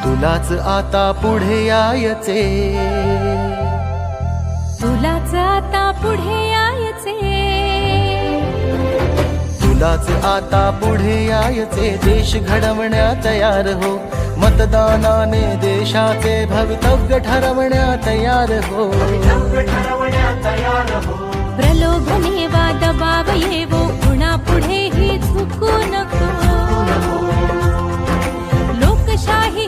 तुलाच आता पुढे यायचे, तुलाच आता पुढे यायचे, तुलाच आता पुढे यायचे. देश घडवण्या तयार हो, मतदानाने देशाचे भवितव्य ठरवण्या तयार हो. प्रलोभने वा दबाव येवो, कुणा पुढेही झुकू नको. लोकशाही